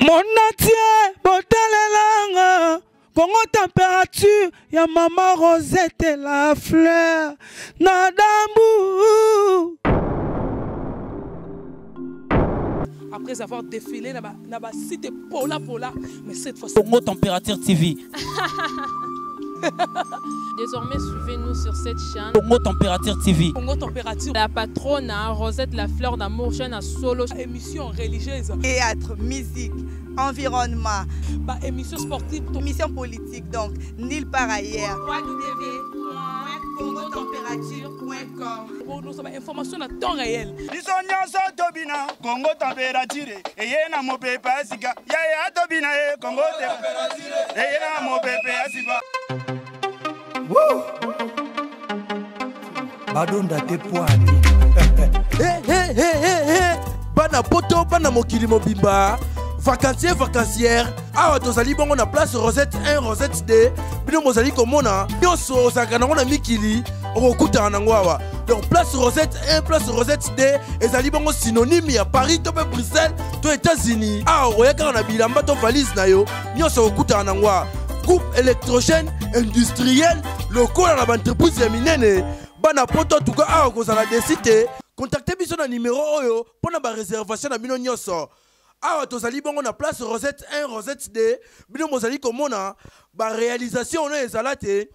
Monatie, botalelanga, Congo température, ya maman Rosette et la fleur, Nadambu. Après avoir défilé, na cité Pola, mais cette fois Congo Température TV. Désormais, suivez-nous sur cette chaîne. Congo Température TV. Congo Température. La patronne, Rosette la fleur d'amour, chaîne à solo. Émission religieuse. Théâtre, musique, environnement. Bah, émission sportive. Émission politique, donc nulle part ailleurs. www.congotempérature.com. Pour nous avoir information à temps réel. Congo Température. Et yena mo pepe asika. Ya tobina Congo Température. Et yena mo pepe asika. Badonda te poani. Bana poto bana mokili mobimba. Vacancière. Awa tozali bongo na place Rosette 1, Rosette 2. Bino mozali komona. Nyonso osakana na mikili. Okuta nango awa. Donc place Rosette 1, place Rosette 2. Ezali bongo synonyme ya Paris to Bruxelles to États-Unis. Awa oyaka na bilamba to valise na yo. Nyonso okuta nango awa. Groupe électrogène industriel local à l'entreprise ya minene bana poto tuka awa kozala desite contactez biso na numéro oyo pona ba réservation na bino nyonso awa tozali bongo na place Rosette 1 Rosette 2 bino mozali komona ba réalisation na ezala te.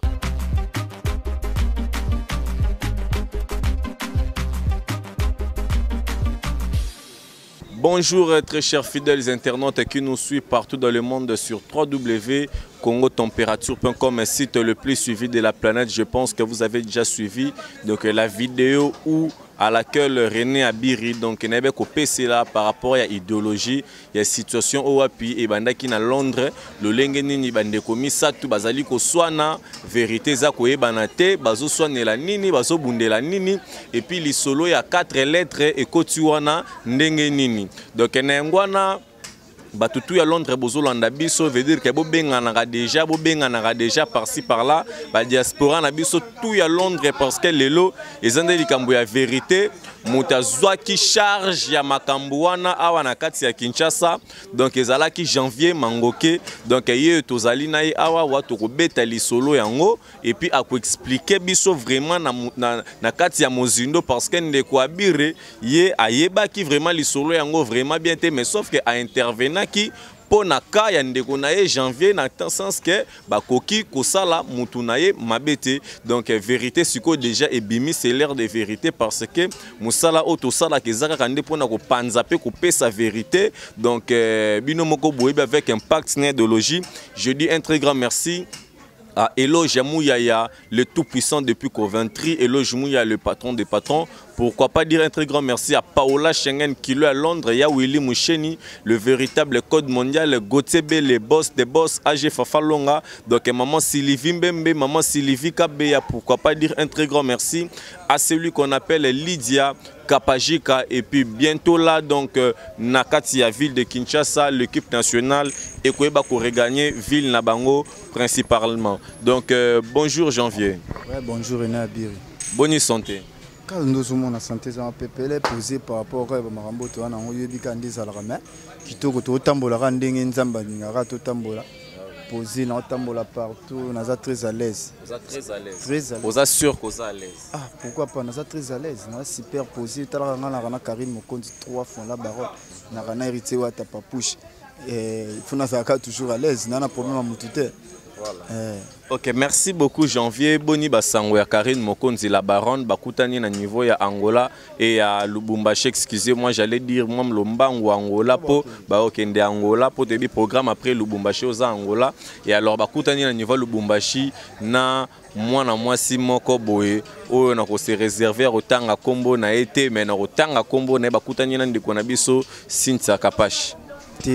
Bonjour très chers fidèles internautes qui nous suivent partout dans le monde sur www.congotempérature.com, un site le plus suivi de la planète. Je pense que vous avez déjà suivi donc la vidéo où à laquelle René Abiri donc n'avait coupé cela par rapport à l'idéologie, il y a situation au Wapi et bandaki na Londres, le lengenini bande komi satu bazali ko swana vérité za ko ebanate bazo swanela nini bazo bundela nini et puis li solo ya 4 lettres et kotiwana ndenge nini. Donc na ngwana batutu ya Londres bozolanda biso veut dire que bo bengana déjà par-ci par-là ba diaspora na biso tout ya Londres parce que lelo ezande likambo ya vérité mutazwa ki charge ya makambo wana awa na kati ya Kinshasa donc ezala ki janvier mangoke donc ye tozali na ye awa watu ko beta lisolo yango et puis ako expliquer biso vraiment na kati ya mozindo parce que ndeko abire ye ayeba ki vraiment lisolo yango vraiment bien te mais sauf que a intervenir qui pour naka ya ndeko na ye janvier na sens que bakoki kosala mutu na ye mabete donc vérité siko déjà ebimi c'est l'heure de vérité parce que musala auto sala kezaka kande pona ko panza pe ko pesa vérité donc bino moko boyebi avec impact idéologie. Je dis un très grand merci à Eloge Mouyaya, le tout-puissant depuis Coventry, Eloge Mouyaya, le patron des patrons. Pourquoi pas dire un très grand merci à Paola Schengen qui est à Londres, ya Willy Moucheni, le véritable code mondial, Gotebe, les boss des boss, AG Fafalonga, donc maman Sylvie Mbembe, maman Sylvie Kabeya. Pourquoi pas dire un très grand merci à celui qu'on appelle Lydia Kapajika et puis bientôt là donc Nakatia ville de Kinshasa, l'équipe nationale et Koeba pour regagner ville Nabango principalement. Donc bonjour Janvier. Ouais, bonjour René Abiri. Bonne santé. Quand nous sommes en santé, on peut poser par rapport à Marambo, on a eu des candidats à la main qui tournent autour de Tambola, Randing, Zamba, Ningarato Tambola. Poser dans Tambola partout, on est très à l'aise. Vous êtes très à l'aise. Très à l'aise. Vous êtes sûr que vous êtes à l'aise. Ah, pourquoi pas, on est très à l'aise. On est super posé. On a Karine Mokondi 3 fois la baronne. On a hérité à ta papouche. Il faut toujours à l'aise. On a un problème à Moutouté. Voilà. Ok, merci beaucoup Janvier. Boni Basango ya Karine Mokonzi la baronne bakutani na niveau ya Angola et à Lubumbashi. Excusez-moi, j'allais dire moi Lombango Angola po ba okende Angola po tebi programme après Lubumbashi aux Angola et alors bakutani na niveau Lubumbashi na mwana mwasi moko boye oyo na ko se réserver otanga kombo na été mais na otanga kombo na bakutani na ndiko na biso Cynthia Kapashi.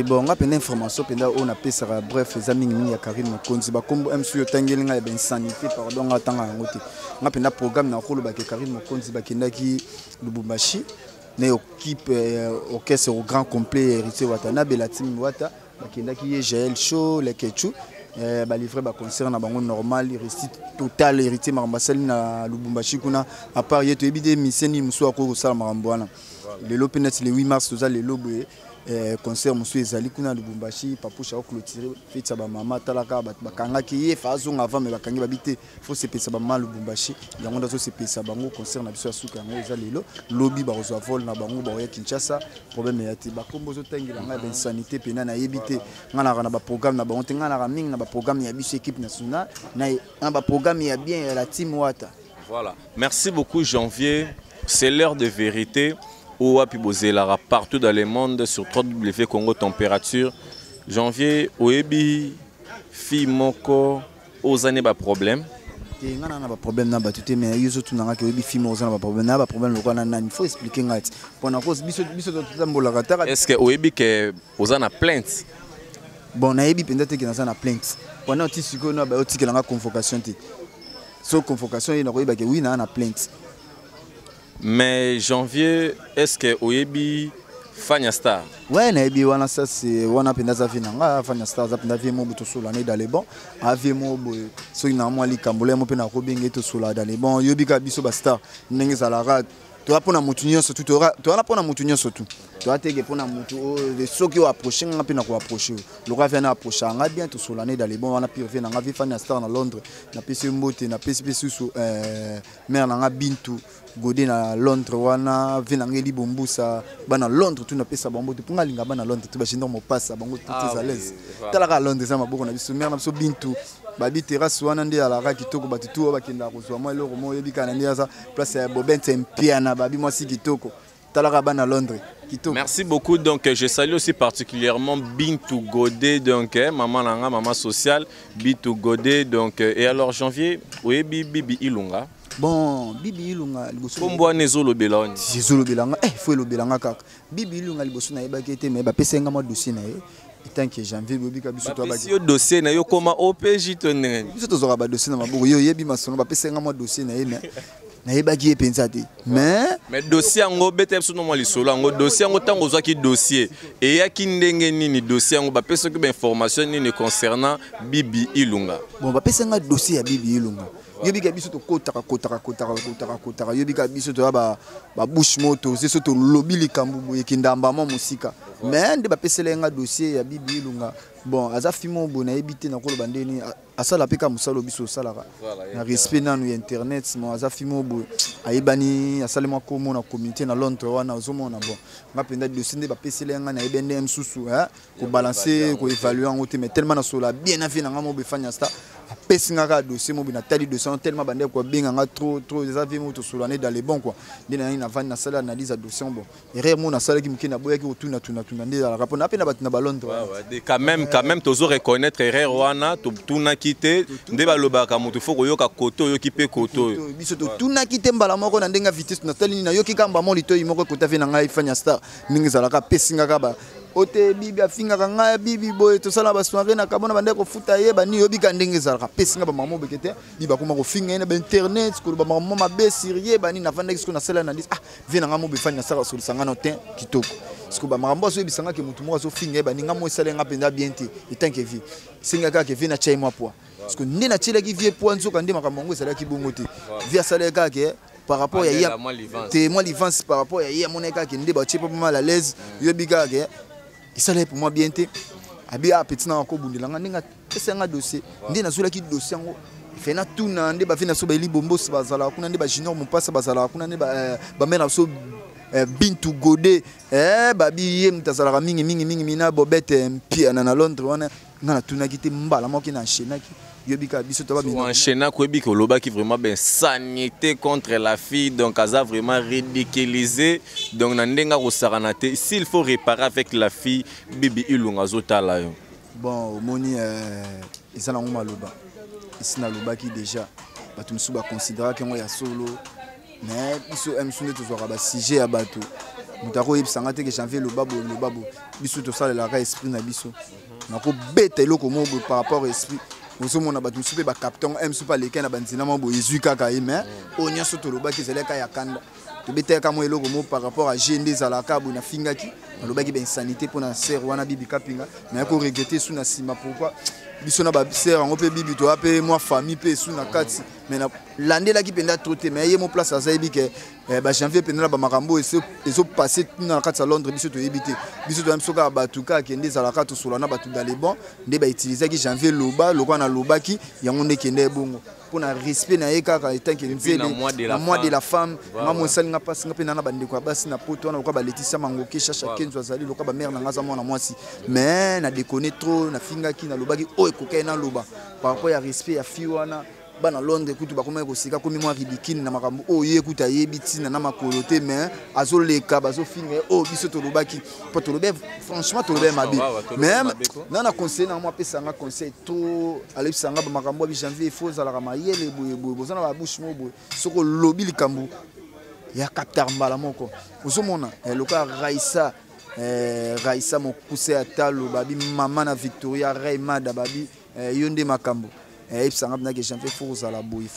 Bon, on a une information, on a fait bref, les amis de Karine Mokonzi, comme M. Yotangelinga et sanité, pardon, attends à côté. On a un programme dans le Karine Mokonzi, qui Lubumbashi, une équipe orchestre au grand complet, hérité Watanabe, la team Wata, qui est Jaël Show, les Ketchou, livré un concert normal, récit total, hérité Marambasel na Lubumbashi, à part, il y a des missions qui sont à cause de ça, les 8 mars, les lobes. concert monsieur ezali kuna Lubumbashi papusha ko clôturer fête ba mama talaka bakanga ki ye fazo avant mais bakangi babite faut se pesa ba mama Lubumbashi yango ndazo se pesa bango concert na biso asuka yango ezali lelo lobby ba reçoit vol na bango ba ya Kinshasa problème ya ti ba kombo zo tangila nga ben sanité pena na yebite ngana na ba programme na ba ngana na mingi na ba programme ya biso équipe nationale na ba programme ya bien ya la team Wata. Voilà, merci beaucoup Janvier, c'est l'heure de vérité. Ouapi Bozelara partout dans le monde sur www Congo Température. Janvier, Oebi, fi moko, ozane ba problème. Ngana na ba problème na batute mais yuzo tunanga ke Oebi fi mo ozana ba problème na ba problème lokwa na nani faut expliquer ngati. Pona cause biso tutambola kataka. Est-ce que Oebi ke ozana plainte? Bon na yebi penda te ke na plainte. Pona oti siko na ba oti ke nga convocation te. So convocation ina ko yeba ke oui na plainte. Mais Janvier, est-ce que Oyebi Fanya Star? Ouais, Naebi wana ça c'est wana pendaza vinanga Fanya Star za pendaza mo buto sola ne dans les bons. Ave mo boy. So ina mo ali kambole mo pena ko binge to sola dans les bons. Yobi ka biso ba star. Ndenge za la rad. Tu vas pona mutu nyonso tu vas pona mutu nyonso tu. Tu vas tege pona mutu de ceux qui ont approché nga pena ko approcher. Le roi vient approcher nga bien to sola ne dans les bons wana pire vient nga vi Fanya Star na Londres. Na pesi mbote na pesi sous mère nga Bintu. Godé na Londres wana vinangeli bombusa bana Londres tu na pesa bango tu punga linga bana Londres tu ba shindo mo passa bango tout à l'aise talaka Londres ça maboko na biso mère na biso Bintu babi terrasse wana ndi ala ka kitoko batutu ba kinda ko so mo eloko mo yebika na ndia za place ya Bobente Mpiana babi mo si kitoko talaka bana Londres. Merci beaucoup. Donc je salue aussi particulièrement Bintu Godé, donc maman nanga, maman sociale, Bintu Godé, donc et alors Janvier, oui Bibi Ilunga. Bon, Bibi Ilunga liboso. Kombo nezo lobelanga. Zezo lobelanga, faut lobelanga kaka. Bibi Ilunga liboso na yeba kete mais ba pesenga mo dossier na ye. Tant que Janvier bobi ka biso to ba. Si yo dossier na yo koma OPJ to nene. Biso to zora ba dossier na maboko yo yebi masonga ba pesenga mo dossier na ye mais na yeba ki pensa te. Mais dossier ngo bete so no mo lisolo ngo dossier ngo tango zwa ki dossier et ya ki ndenge nini dossier ngo ba pesa ko ba information nini concernant Bibi Ilunga. Bon ba pesenga dossier ya Bibi Ilunga. Yobi ka biso to kotaka yobi ka biso to ba bush moto c'est surtout lobby likambu boye kindamba mo musika mais nde ba peselenga dossier ya Bibi Ilunga bon aza fimo bona ebité na ko bandeni asala peka musalo biso salaka na respect na no internet mo aza fimo bo ayebani asalema ko mo na communauté na Londres wana ozomona bon ngapenda dossier nde ba peselenga na ebende msusu ko balancer ko évaluer en haute mais tellement na sola bien na fina ngamo be Fanya Star pesinga ka dossier mo bina tali dossier tellement bande ko benga nga trop des avis mo to solane dans les bons quoi ndina na vandi na sala analyse dossier bon erreur mo na sala ki mukina boya ki otuna ndé la rapport na pena batuna balondo quand même tozo reconnaître erreur wana to tuna kité ndé balobaka mutu foko yoka koto yoki pe koto biso to tuna kité mbala moko na ndenga vitesse na tali na yoki kamba mo lito imoko kota fe na ngai Fanya Star ningi zala ka pesinga ka ba ote bibi afinga kanga bibi boy to sala ba soirée na kabona bande ko futa ye ba ni yobi ka ndenge zala pesinga ba mamo bekete biba kuma ko finga na ba internet ko ba mamo mabe sérieux ba ni na vanda ko na sala na dis vina ngamo be Fanya Star sur sanga no ten kitoko sko ba marambo so bisanga ke mutu mo so finga ba ni ngamo sala nga penda bien te etanke vi singa ka ke vina chai mo poa sko ni na chile ki vie poa nzoka ndi makambo sala ki bongo te via sala ka ke par rapport à hier te moi l'ivance par rapport à hier mon eka ke ndi ba chepa mal à l'aise yobi ka ke ça là pour moi bien té abi a petit na ko bundilanga ninga pesenga dossier ndi na zula ki dossier ngo fena tuna ndi ba fina so ba li bombo so bazala kuna ndi ba junior mon passe bazala kuna ndi ba mena so Bintu Godé ba bi ye mtazala mingi mina Bobette Mpiana na Londres wana na tuna ki te mbala mo ki na enchaînaki yobika biso to ba bi enchaîna ko bi ko loba ki vraiment ben sanité contre la fille donc aza vraiment ridiculisé donc na ndenga ko saranate s'il faut réparer avec la fille Bibi Ilunga zotala yo bon moni ezana ngoma loba isina loba ki déjà batu msu ba considérer que moi ya solo mais biso msune to zwa ba sujet ya bato mutako yebisanga te que Janvier le babo biso to sala la esprit na biso na ko beta eloko mo par rapport à esprit nous mona batu msu pe ba captain msu pa leken na banzina mo bo yezu kaka mais onya soto loba ki zeleka ya kanda to beta ka mo eloko mo par rapport à GND zalaka bo na fingaki loba ki ben sanité pour na ser wana bibi kapinga mais ko regretter sous na sima pourquoi biso na ba sœur ngo pe bibi to ape moi famille pe sous na kati mais na l'année là qui penda troté mais yé mon place à Zaibi que ba janvier penda ba makambo et so passé na kati à Londres biso to yebité biso to amsoka batuka kende za la kati solo na batu dans les bons nde ba utiliser ki janvier loba lokwa na loba ki yango nde kende bongo pour na respect na yeka ka etant que nzele na mois de la femme nga mosali nga passe nga pe na bande kwa basi na poto na lokwa ba Laetitia Mangoke chacha kenzo azali lokwa ba mère na nga za mwana mwasi mais na déconner trop na finga ki na loba ki o ekokai na loba par rapport ya respect ya fiwana bana Londres kutu bakoma kosika komi mwa ridicule na makambo oye kuta yebiti na makolote mais azoleka bazofinga o biso to lobaki po to lobe franchement to lobe mabe même na conseil na moi pesa nga conseil trop aller sanga ba makambo bi janvier faut za la mayele boye bozana ba bouche mo boye soko lobi likambo ya capteur mbala moko ozomona loka Raissa mon poussé à talo babi maman na Victoria Raymada babi yonde makambo et ça n'a que j'en fais faut à la bouille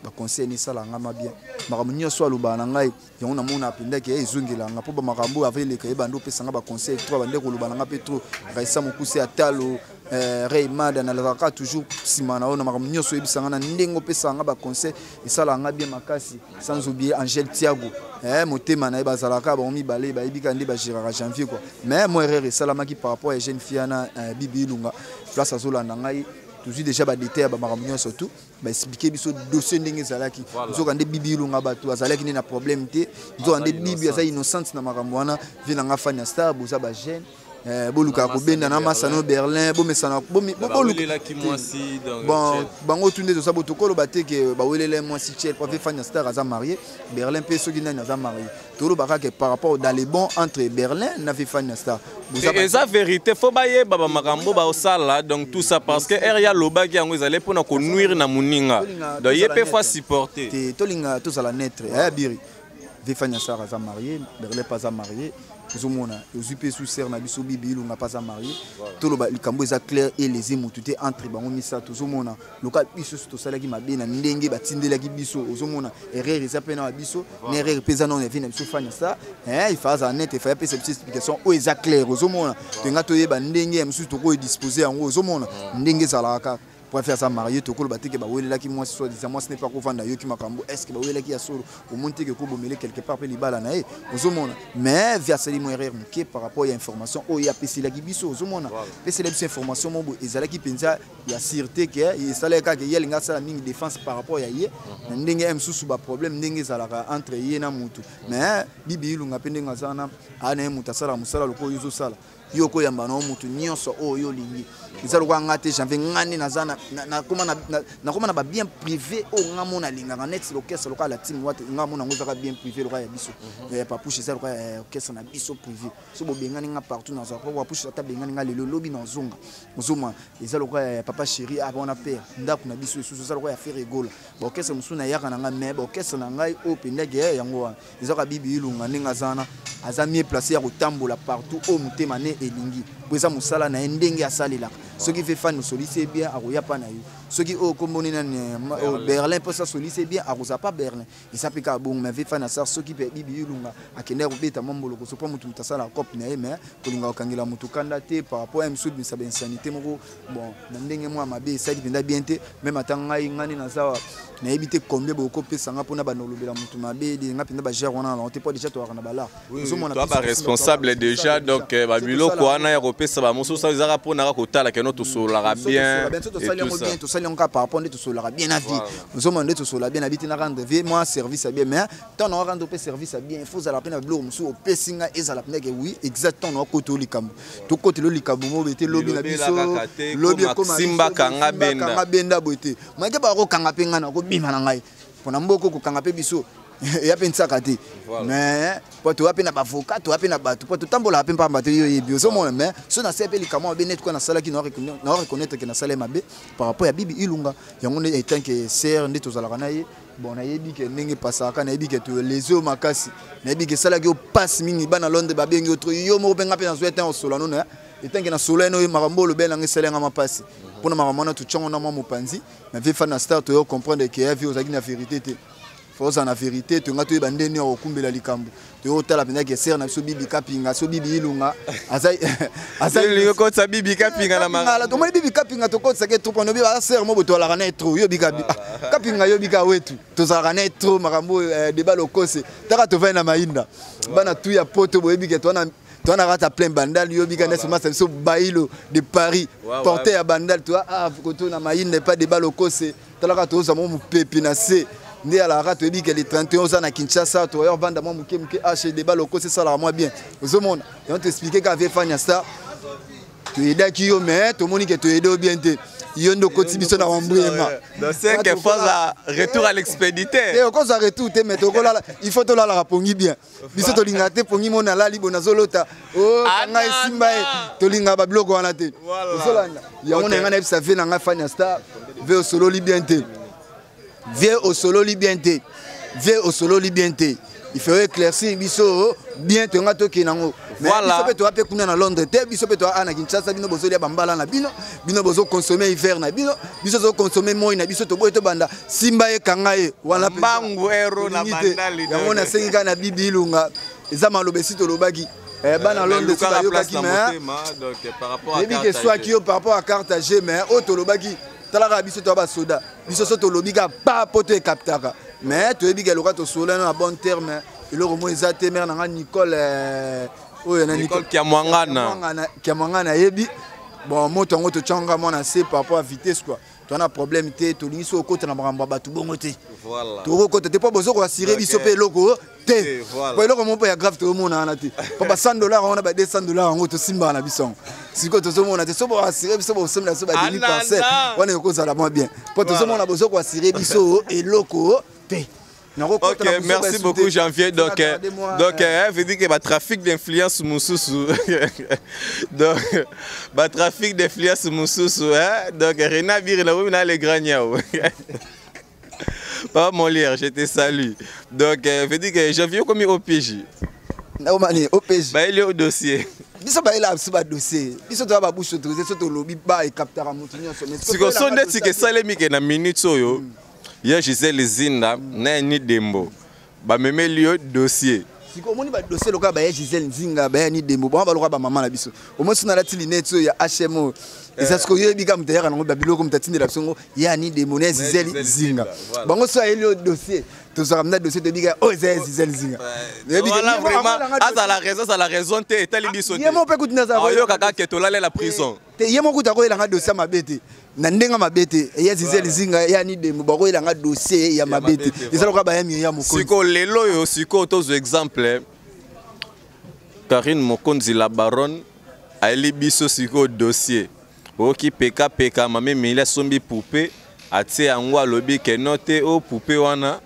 ba conseil ni sala ngama bien makambo nyonso aloba na ngai yango na mona apenda ke ezongela nga po ba makambo avec les kayeba ndo pesa nga ba conseil trop bande ko loba nga pe trop Raissa mon poussé à talo Raymada na la toujours simana ona makambo nyonso ebisa nga na ndengo pesa nga ba conseil et sala nga bien makasi sans oublier Angel Thiago motema na bazalaka ba omi balé ba ebika nde ba girara janvier quoi mais moi erreur salama ki par rapport à jeune fille na Bibi Lunga place azolanda ngai toujours déjà ba détail ba makambo surtout ba expliquer biso dossier ndenge zalaki zo kande Bibi Lunga bato azalaki ni na problème te zo kande Bibi aza innocente na makambo wana vina nga fanya star boza ba jeune boluka ko benda na masano Berlin bo mesana bo boluka ki mwasi bon bango tunde to sabo tokolo bateke ba welele mwasi chel pour fanya star aza marié Berlin pe soki nani aza marié tolo baka que par rapport dans les bons entre Berlin na fanya star et ça vérité faut baye baba makambo ba osala donc tout ça parce que area loba ki yango ezale pona ko nuire na muninga donc yepe faut supporter to linga to sala netre biri fanya star aza marié Berlin pas marié Zomona, Ozupe sous serre na biso Bibi Lunga pas marié. Tout le likambo est clair et les émoutouté entre bango misa to zomona. Loka biso to sala ki mabe na ndenge batindela ki biso zomona. Erreur eza pena na biso, na erreur pesa non vient biso fanya ça. Il faut ça net, il faut appeler cette explication o eza clair zomona. Tenga to yeba ndenge msu to ko disposer en zomona. Ndenge zalaka pour faire ça marié to ko bateke ba welela ki moi soit disant moi ce n'est pas ko vanda yo ki makambo est-ce que ba welela ki ya solo au monte que ko bomele quelque part pe libala na e zomona mais via sali mo erreur mke par rapport à information o ya pesi la ki biso zomona pesi la biso information mo bo ezala ki penza ya sûreté que et ça la ka que yel nga sala mingi défense par rapport à ye ndenge msusu ba problème ndenge zalaka entre ye na mutu mais Bibi Lunga pende nga zana ana mutu sala musala loko yuzo sala yoko yamba no mutu nyonso oyo lingi izalo kwa ngate janvier ngani nazana na koma na ba bien privé o ngamo na linga net l'orchestre local la team wate ngamo na ngozaka bien privé local ya biso pa pushe ça local orchestre na biso privé so bo bengani nga partout na za po pushe ta bengani nga lelo lobi na zonga muzuma izalo kwa papa chéri a bona père ndako na biso so ça local ya faire rigola ba orchestre musuna yaka na nga mais ba orchestre na ngai o pendege yango izaka Bibi Lunga ninga zana aza mieux placé à kotambola partout au mutema ne elingi poza musala na ndenge asalela ce qui fait fan nous solliciter bien à roya pa na yo ce qui au komboni na Berlin peut ça solliciter bien à rosa pas Berlin il s'appelle ka bon mais fait fan ça ce qui fait Bibi Lunga akende ko beta mombolo ko so pas mutu mutasala cop na mais ko linga okangela mutu kandate par rapport à msud bi sa ben sanité moko bon na ndenge moi mabe ça dit bien te même atanga ngani na za na ebité combien boko pesa nga pona ba nolobela mutu mabe de nga pinda ba gère wana on te pas déjà to na bala toi ba responsable déjà donc ba biloko wana ya kopesa ba moso ça ezaka pona ko tala que notre solara bien et tout ça encore par rapport tout solara bien à vie nous sommes tout solara bien habité na rendre vie moi service bien mais tant on rendre service bien il faut à la peine blo musu au pesinga ezala peine que oui exactement koto likambo to koto likambo mo bete lobi na biso lobi comme Simba kanga benda bote moi ke ba ko kanga penga na ko bima na ngai pona mboko ko kanga pe biso ya pensa kati mais pour toi pe na avocat toi pe na bato pour tambola pe pamba te yo yebi so mon mais so na sepe likamo be net ko na sala ki na reconnaître que na sala mabe par rapport à Bibi Lunga yango ne etant que ser ndi tozala na ye bon na yebi ke ndenge pasaka na yebi ke to les eaux makasi na yebi ke sala ki o passe mingi bana Londres ba bengi autre yo mo pe ngape na souhaiter au solano na etant que na solano makambo lo bela ngeselenga mapasi pona makambo na tu chongo na mo mopanzi mais ve fa na start to comprendre que ya vie ozaki na vérité te faut en vérité tu nga to bandeni o kumbela likambo to tala penda ke ser na so bibi kapinga so bibi ilunga asa lingo ko sa bibi kapinga na manga to mo bibi kapinga to ko sa ke to pono biba ser mo boto la kana trop yo bika kapinga yo bika wetu to za kana trop makambo de balokose taka to va na mainda bana tu ya poto bo bika to na tu as rata plein bandal yo bika nesi masa so bailo de Paris porter à bandal toi koto na mainda pas de balokose talaka to za mo pepi na se ndi ala rata yo bika les 31 ans na Kinshasa to yo banda mo muke H de balokose ça la moi bien aux monde et on t'expliquer qu'avait fanya ça tu aider qui yo mais to moni que tu aider bien te yondo koti biso na wambrema donc c'est que faut retour à l'expéditeur et quand ça retour te mais to ko la il faut to la rapongi bien biso to linga te pongi mona la libo na zolota oh kanga isimba to linga ba bloko wana te solanda ya mona ngana bisa fe na nga fanya star ve au solo libiente vie au solo libiente vie au solo libiente il faut éclaircir biso bien to nga to kinango voilà biso to ape kuna na Londres te biso to ana Kinshasa bino bozo lia bambala na bino bozo consommer hiver na bino biso zo consommer moi na biso to boye to banda simba e kanga e wana pe bangu ero na bandali ya mona senga na bibi ilunga eza malobe sito lobaki bana Londres to ba yoka ki donc par rapport à carte soit qui par rapport à carte G mais auto lobaki talaka biso to ba soda biso so to lobika pa poto e kaptaka mais tu es bien le to sola na bon terme et le romo ezate mère na Nicole Nicole Kiamangana yebi bon moto ngo to changa mona c'est par rapport à vitesse quoi tu as un problème te to lingi so côté na maramba batu bongo te voilà to côté te pas besoin ko assurer biso pe loko te pour le romo ya grave to mona na te papa $100 on a ba $200 ngo to simba na biso siko to so mona te so bo assurer biso bo somla so ba demi parcelle on est ko ça la moins bien pour to so mona besoin ko assurer biso et loko te. Ok, merci beaucoup Janvier. Donc, veut dire que le trafic d'influence Moussousou. Donc, le trafic d'influence Moussousou. Donc, Rena Birina les Gragnao. Pas mon lire, je te salue. Donc, veut dire que Janvier comme au PJ. Non, au PJ. Il est au dossier. Biso ba ila absuba dossier. Biso to ba bouche autorisé so to lobby ba e captera montignon so. Si ko sonde ti ke salemi ke na minute yo. Ya Gisèle Zinda na ni dembo ba memeli yo dossier siko moni ba dossier loka ba Gisèle Zinga ba ni dembo ba loka ba mama na biso o mo suna la tilineto ya HMO esa siko yo bika mutayaka na ba biloko mutatindela biso ya ni dembo na Gisèle Zinga bango so ayeli dossier to so ramna dossier de bika o Gisèle Zinga voilà vraiment à la raison te etali biso te yemo pe kutina za yo kaka ke to la prison te yemo kuta ko elanga dossier mabete na ndenga mabete ya Gisèle Zinga ya ni dembo bako elanga dossier ya mabete ezalo ka ba ya mi ya mokonzi siko lelo yo siko tozo exemple Karine Mokonzi la baronne ali biso siko dossier oki peka mame mila sombi poupée atie yango alobi ke note o poupée wana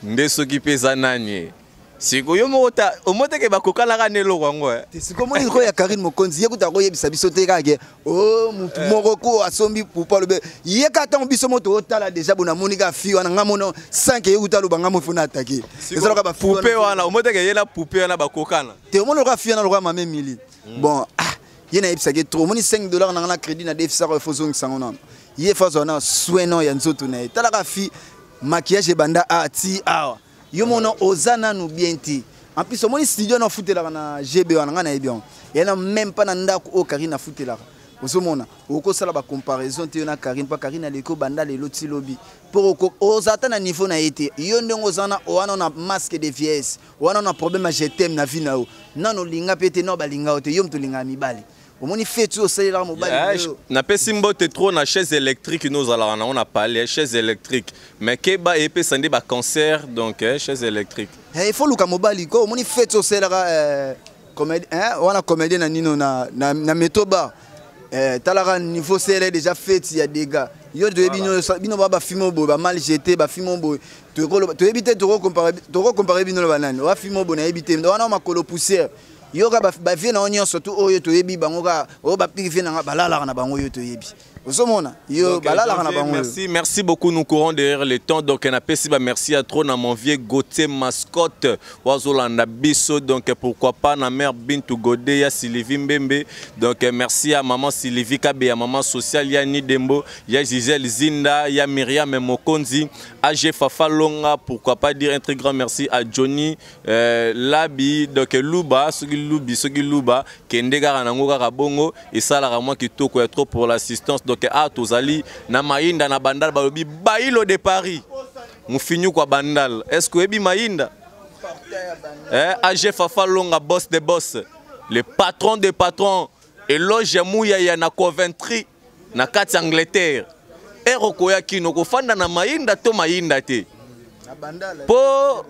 nde soki peza nani siko yo mota omote ke bakokala ka nelo kwango siko moni ko ya Karine Mokonzi yekuta ko yebisa biso te kake o mutu moko ko asombi poupa lobe yeka tan biso moto otala déjà bona monika fi wana ngamono 5 yekuta lo banga mofuna attaquer ezalo ka ba poupée wana omote ke yela poupée wana bakokana te omono ka fi wana lo ka mame mili bon yena yebisa ke trop moni $5 na ngana crédit na defisa ko fozong sangona ye fazona sweno ya nzoto na tala ka fi maquillage banda ati awa yo mono ozana no bienti en plus moni studio na futela na GB wana ngana ebion yana même pas na ndako o Karine na futela ozomona oko sala ba comparaison te na Karine pa Karine aleko banda le loti lobby pour ozata na niveau na été yo ndongo zana wana na masque de vieillesse wana na problème je t'aime na vie na o nano linga pete no balinga o te yo mto linga mibali omoni fait au salaire mobile na pesi mbote trop na chaise électrique nous allons on a parlé chaise électrique mais keba epé sande ba cancer donc chaise électrique il faut luka mobile ko omoni fait au salaire comédie wana comédie na nino na metoba talara niveau salaire déjà fait il y a des gars yo de bino ba film bo ba mal jeté ba film bo to éviter to comparer bino ba nani wa film bo na éviter wana makolo poussière yoga ba vie na onyo surtout oyo to yebi bango ka o ba piki vie na balala na bango yo to yebi Merci beaucoup, nous courons derrière le temps. Donc, merci à trop dans mon vieux Gauthier mascotte. Wazolanda Bisso. Donc, pourquoi pas, na mère Bintou Godé, ya Sylvie Mbembe. Donc, merci à maman Sylvie Kabe, à maman sociale, ya Nidembo, ya Gisèle Zinda, ya Myriam Mokonzi, à Fafa Longa. Pourquoi pas dire un très grand merci à Johnny Labi, donc Luba, Sogi Luba, Kendega Ranangoga Rabongo, et ça, la moi qui toko trop pour l'assistance. Donc, à Tozali, na Maïnda, na Bandal, Balobi, Bailo de Paris. Nous finissons quoi Bandal? Est-ce que Ebi Maïnda? AG Fafa Longa, boss des boss, le patron des patrons, et loge Mouya na Coventry, na 4 Angleterre. Et Rokoya Kino, Kofanda na Maïnda, to Maïnda te. Po.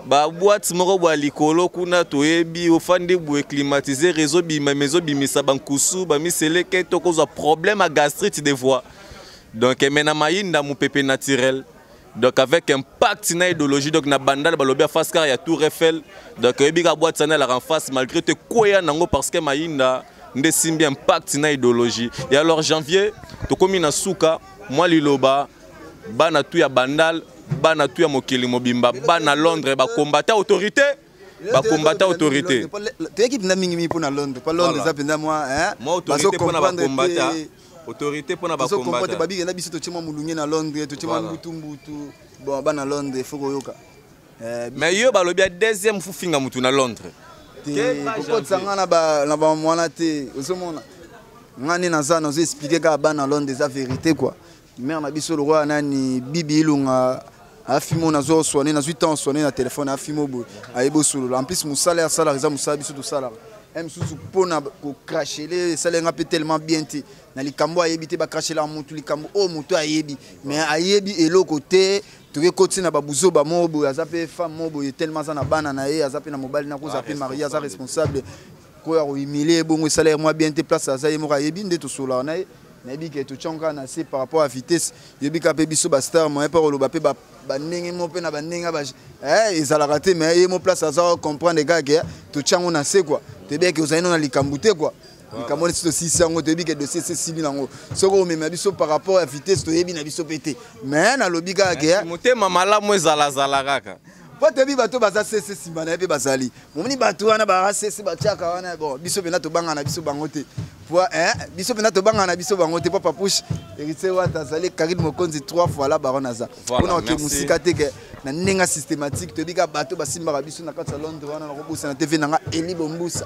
Ba boîte moko ba likolo kuna toyebi ofande bo climatiser réseau bi maison bi misabankusu ba miseleke to cause problème à gastrite des voies. Donc mena mayinda mu pépé naturel. Donc avec impact na idéologie donc na bandal ba lobi face car ya Tour Eiffel. Donc yebi ka boîte sana la en face malgré te koya nango parce que mayinda nde simbi impact na idéologie. Et alors janvier to komi na suka moi liloba bana tu ya bandal bana tuya mokili mobimba bana Londres ba combattre autorité ba combattre autorité équipe na mingi pour na Londres pas Londres ça penda moi hein moi autorité pour na ba combattre autorité pour na ba combattre ba biga na biso to chima mulunye na Londres to chima mbutu bon bana Londres faut koyoka mais yo ba lobi deuxième fu finga mutu na Londres ko tsanga na ba mwana te osomona ngani na za nous expliquer ka bana Londres la vérité quoi mère na biso le roi nani bibi ilunga afimo na zo soigner na 8 ans soigner na téléphone afimo bo ayebo solo en plus mon salaire ça musa biso to salaire même sous pona ko cracher les salaire ngapé tellement bien ti na likambo ayebite ba cracher la mutu likambo o mutu ayebi mais ayebi eloko te to ke koti na babuzo ba mobo azape femme mobo tellement ça na bana na ye azape na mobile na ko zape maria za responsable ko ya humilier bongo salaire moi bien te place za ye mo ayebi nde to solo na ye nabi ke to chonka na c'est par rapport à vitesse yebi ka pe biso ba star moi pas lo ba pe ba ndenge mo pe na ba ndenge ba ezala raté mais ye mo place à ça comprendre les gars que to chango na c'est quoi te bien que vous allez na likambute quoi likambo c'est aussi sango te bi ke dossier c'est sili nango soko o mema biso par rapport à vitesse to yebi na biso pété mais na lobi ka ke motema malamu ezala kaka po te bi bato baza c'est simba na pe bazali momoni bato wana ba c'est ba tiaka wana bon biso pena to banga na biso bangote pour biso pena to banga na biso bangote papa push héritier wa tazali Karim Mokonzi 3 fois la baron naza pona ke musika te ke na nenga systématique to bika bato basimba biso na kata Londres wana na kobusa na TV nanga Eli Bombusa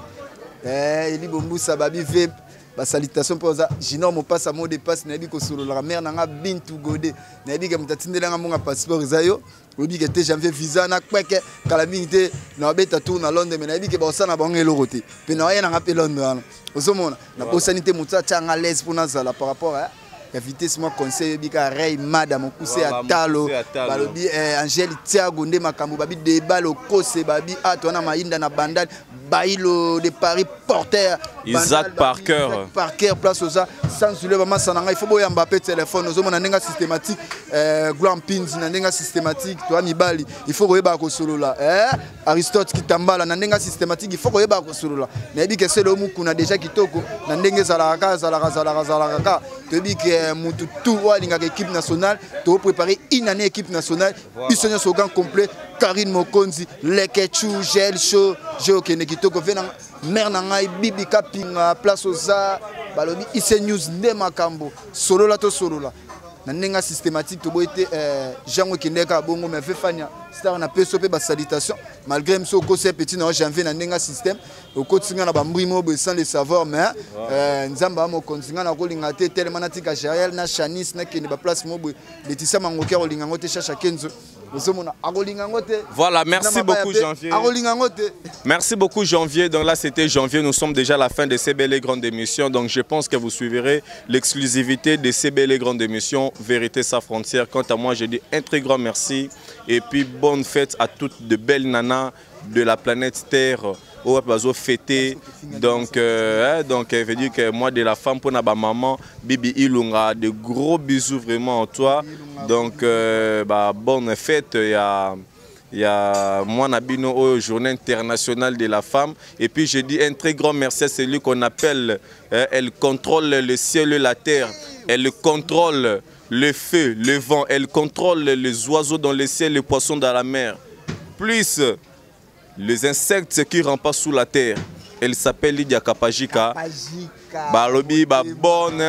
babi ve ba salutation pour ça jino mo passe mo dépasse na bi ko solo la mère nanga Bintou Godé na bi ke mutatindela nga monga passeport zayo obi ke te janvier visa na kweke kala mingite na beta tour na Londres mais na bi ke ba osana bango elorote pe na yena nga pe Londres wana osomona na bosanité mutsa tanga l'aise pour nazala par rapport à la vitesse moi conseil bika Ray madame Kousé Atalo balobi Angèle Thiago nde makambo babi débat lo kose babi atona mainda na bandal Bailo de Paris porteur Isaac Parker place aux sans sur le moment sananga il faut boya Mbappé téléphone aux hommes na systématique glampins na ndenga systématique toi mibali il faut koyeba ko solo là Aristote Kitambala na ndenga systématique il faut koyeba ko solo là na bi ke selo muku na déjà kitoko na ndenge zalaka te bi ke mutu tout walinga équipe nationale to préparer une année équipe nationale bisonyo sogan complet Karim Mokonzi Lekechou Gel Show Jeo Kenekitoko vena mère na ngai bibi kapinga place oza balobi IC News nde makambo solo la to solo la na nenga systématique to boite jango kindeka bongo me fefanya star na peso pe ba salutation malgré mso ko se petit na janvier na nenga système au kotinga na ba mbrimo bo sans le savoir mais nzamba mo kontinga na kolinga te tellement na tika Jael na Chanis na kene ba place mo bo letisa mangoke kolinga ngote chacha kenzo. Voilà, merci beaucoup Janvier. Merci beaucoup Janvier. Donc là c'était Janvier, nous sommes déjà à la fin de ces belles et grandes émissions. Donc je pense que vous suivrez l'exclusivité de ces belles et grandes émissions Vérité sans frontières. Quant à moi je dis un très grand merci. Et puis bonne fête à toutes de belles nanas de la planète Terre. Au bazo fêté donc je veux dire que moi de la femme pour ma maman Bibi Ilunga de gros bisous vraiment en toi donc bonne fête Il y a Mouanabino au Journée internationale de la femme. Et puis je dis un très grand merci à celui qu'on appelle, elle contrôle le ciel et la terre. Elle contrôle le feu, le vent. Elle contrôle les oiseaux dans le ciel, les poissons dans la mer. Plus les insectes qui rampent sous la terre. Elle s'appelle Lydia Kapajika. Balobi, babone,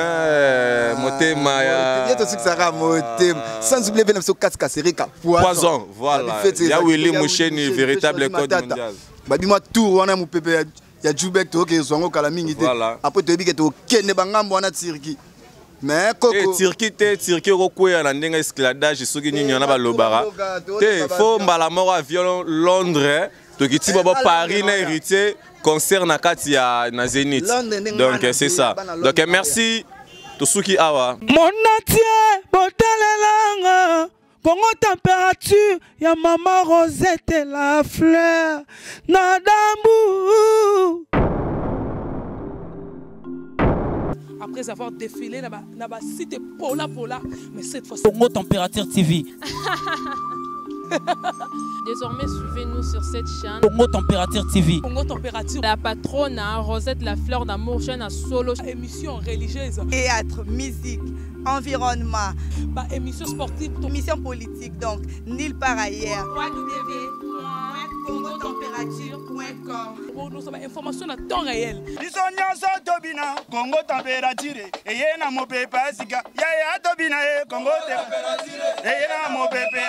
motema ya. Sans oublier Poison, voilà. Il y a Willy Moucheni, véritable code mondial. Babima tour wana mu pepe ya Jubek to ke zongo kala mingi te. Après to bike to kende bangambo wana Turki. Mais koko Turki rokuya na ndenga escladage soki nyinyo na balobara. Te fo mbala moko avion Londres, to kiti baba Paris na héritier. Concert na kati ya na Zénith. Donc c'est ça. Donc merci Tosuki Awa. Mon atier botalelanga Congo température ya maman Rosette la fleur Nadambu. Après avoir défilé na ba site Pola, mais cette fois Congo Température TV. Désormais, suivez-nous sur cette chaîne. Congo Température TV. Congo Température. La patronne Rosette la fleur d'amour, chaîne à solo. Émission religieuse. Théâtre, musique, environnement. Bah, émission sportive. Émission politique, donc nulle part ailleurs. www.congotempérature.com. Nous avons information à temps réel. Congo température. Et y a mon pépé, Congo température. Et y a mon pépé,